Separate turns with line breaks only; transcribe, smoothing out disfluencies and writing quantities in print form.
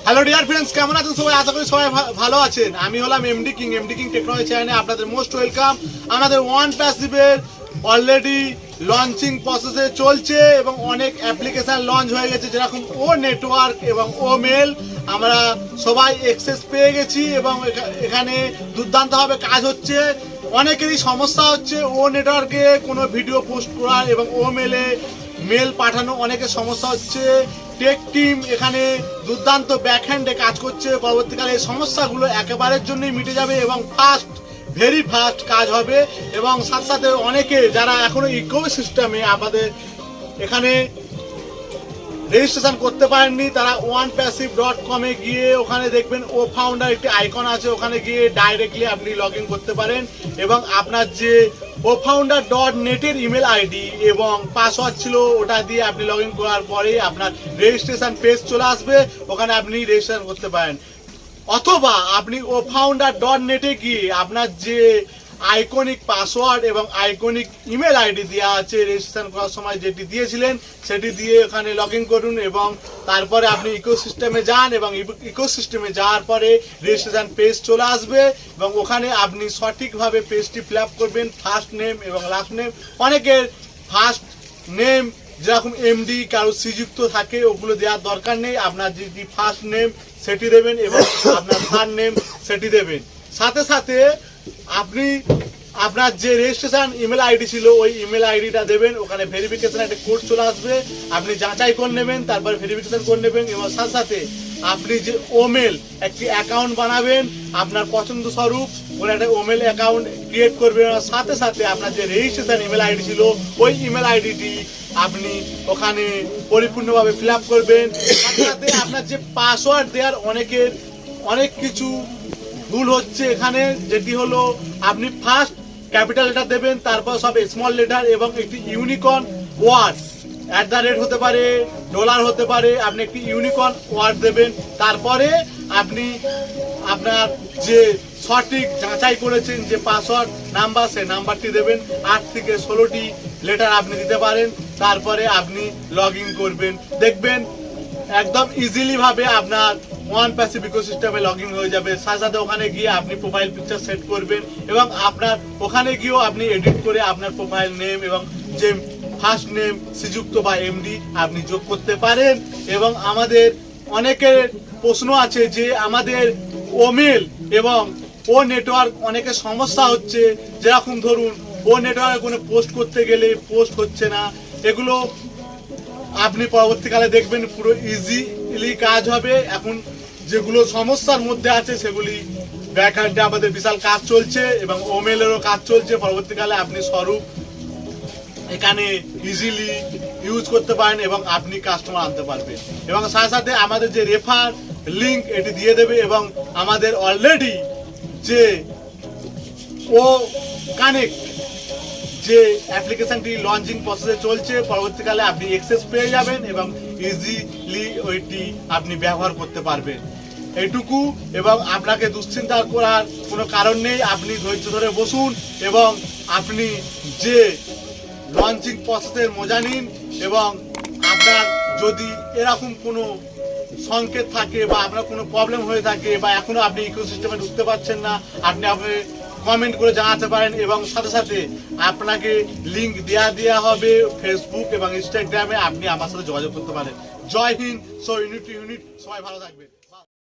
Hello dear friends, কেমন আছেন সবাই? আশা করি সবাই ভালো আছেন। আমি হলাম এমডি কিং টেকনোলজি চ্যানেলে আপনাদের মোস্ট ওয়েলকাম। আমাদের ওয়ান প্যাসিভের অলরেডি লঞ্চিং প্রসেসে চলছে এবং অনেক অ্যাপ্লিকেশন লঞ্চ হয়ে গেছে, যেরকম ও নেটওয়ার্ক এবং ও মেল। আমরা সবাই অ্যাক্সেস পেয়ে গেছি এবং এখানে দুর্দান্তভাবে কাজ হচ্ছে। অনেকেরই সমস্যা হচ্ছে ও নেটওয়ার্কে কোনো ভিডিও পোস্ট করার এবং ও মেলে মেল পাঠানো, অনেকের সমস্যা হচ্ছে। টেক টিম এখানে দুর্দান্ত ব্যাকহ্যান্ডে কাজ করছে। পরবর্তীকালে এই সমস্যাগুলো একেবারের জন্যই মিটে যাবে এবং ভেরি ফাস্ট কাজ হবে। এবং সাথে সাথে অনেকে যারা এখনো ইকো সিস্টেমে আমাদের এখানে রেজিস্ট্রেশন করতে পারেননি, তারা onpassive.com গিয়ে ওখানে দেখবেন ও ফাউন্ডার একটি আইকন আছে, ওখানে গিয়ে ডাইরেক্টলি আপনি লগ ইন করতে পারেন এবং আপনার যে ও ফাউন্ডার.net এর ইমেল আইডি এবং পাসওয়ার্ড ছিল ওটা দিয়ে আপনি লগ ইন করার পরে আপনার রেজিস্ট্রেশন পেজ চলে আসবে, ওখানে আপনি রেজিস্ট্রেশন করতে পারেন। অথবা আপনি ও ফাউন্ডার.net গিয়ে আপনার যে আইকনিক পাসওয়ার্ড এবং আইকনিক ইমেল আইডি দেওয়া আছে রেজিস্ট্রেশন করার সময় যেটি দিয়েছিলেন সেটি দিয়ে ওখানে লগ ইন করুন এবং তারপরে আপনি ইকোসিস্টেমে যান এবং ইকোসিস্টেমে যাওয়ার পরে রেজিস্ট্রেশন পেজ চলে আসবে এবং ওখানে আপনি সঠিকভাবে পেজটি ফিল আপ করবেন, ফার্স্ট নেম এবং লাস্ট নেম। অনেকের ফার্স্ট নেম যেরকম এমডি কারো শ্রীযুক্ত থাকে, ওগুলো দেওয়ার দরকার নেই। আপনার যেটি ফার্স্ট নেম সেটি দেবেন এবং আপনার থার্ড নেম সেটি দেবেন। সাথে সাথে আপনি আপনার যে রেজিস্ট্রেশন ইমেল আইডি ছিল ওই ইমেল আইডিটা দেবেন, ওখানে ভেরিফিকেশন একটা কোড চলে আসবে, আপনি যাচাই করে নেবেন, তারপর ভেরিফিকেশন করে নেবেন এবং সাথে সাথে আপনি যে ওমেল একটি অ্যাকাউন্ট বানাবেন আপনার পছন্দ স্বরূপ, ওর একটা ওমেল অ্যাকাউন্ট ক্রিয়েট করবেন। সাথে সাথে আপনার যে রেজিস্ট্রেশন ইমেল আইডি ছিল ওই ইমেল আইডিটি আপনি ওখানে পরিপূর্ণভাবে ফিল আপ করবেন। সাথে সাথে আপনার যে পাসওয়ার্ড দেওয়ার অনেক কিছু ভুল হচ্ছে এখানে, যেটি হলো আপনি ফার্স্ট ক্যাপিটাল লেটার দেবেন, তারপর সব স্মল লেটার এবং একটি ইউনিকর্ন ওয়ার্ড, @ হতে পারে, ডলার হতে পারে, আপনি একটি ইউনিকর্ন ওয়ার্ড দেবেন। তারপরে আপনি আপনার যে সঠিক যাচাই করেছেন যে পাসওয়ার্ড নাম্বার, সেই নাম্বারটি দেবেন। 8 থেকে 16টি লেটার আপনি দিতে পারেন, তারপরে আপনি লগ ইন করবেন। দেখবেন একদম ইজিলি ভাবে আপনার ওয়ান প্যাসিভ ইকোসিস্টেমে লগ ইন হয়ে যাবে। সাথে সাথে ওখানে গিয়ে আপনি প্রোফাইল পিকচার সেট করবেন এবং আপনার ওখানে গিয়েও আপনি এডিট করে আপনার প্রোফাইল নেম এবং যে ফার্স্ট নেম শ্রীযুক্ত বা এমডি আপনি যোগ করতে পারেন। এবং আমাদের অনেকের প্রশ্ন আছে যে আমাদের ওমেল এবং ও নেটওয়ার্ক অনেকের সমস্যা হচ্ছে, যেরকম ধরুন ও নেটওয়ার্কে কোনো পোস্ট করতে গেলে পোস্ট হচ্ছে না। এগুলো আপনি পরবর্তীকালে দেখবেন পুরো ইজিলি কাজ হবে। এখন যেগুলো সমস্যার মধ্যে আছে সেগুলি ব্যাকহ্যান্ডে আমাদের বিশাল কাজ চলছে এবং ওমেলেরও কাজ চলছে। পরবর্তীকালে আপনি স্বরূপ এখানে ইজিলি ইউজ করতে পারেন এবং আপনি কাস্টমার আনতে পারবেন। এবং সাথে সাথে আমাদের যে রেফার লিঙ্ক এটি দিয়ে দেবে এবং আমাদের অলরেডি যে ও কানেক্ট যে অ্যাপ্লিকেশনটি লঞ্চিং প্রসেসে চলছে, পরবর্তীকালে আপনি অ্যাক্সেস পেয়ে যাবেন এবং ইজিলি ওইটি আপনি ব্যবহার করতে পারবেন। এইটুকু, এবং আপনাকে দুশ্চিন্তা করার কোনো কারণ নেই। আপনি ধৈর্য ধরে বসুন এবং আপনি যে লঞ্চিং প্রসেসের মজা নিন। এবং আপনার যদি এরকম কোনো সংকেত থাকে বা আপনার কোনো প্রবলেম হয়ে থাকে বা এখনো আপনি ইকোসিস্টেমে ঢুকতে পারছেন না, আপনি কমেন্ট করে জানাতে পারেন এবং সাথে সাথে আপনাকে লিঙ্ক দেওয়া হবে ফেসবুক এবং ইনস্টাগ্রামে, আপনি আমার সাথে যোগাযোগ করতে পারেন। জয় হিন্দ। সো ইউনিট, সবাই ভালো থাকবেন।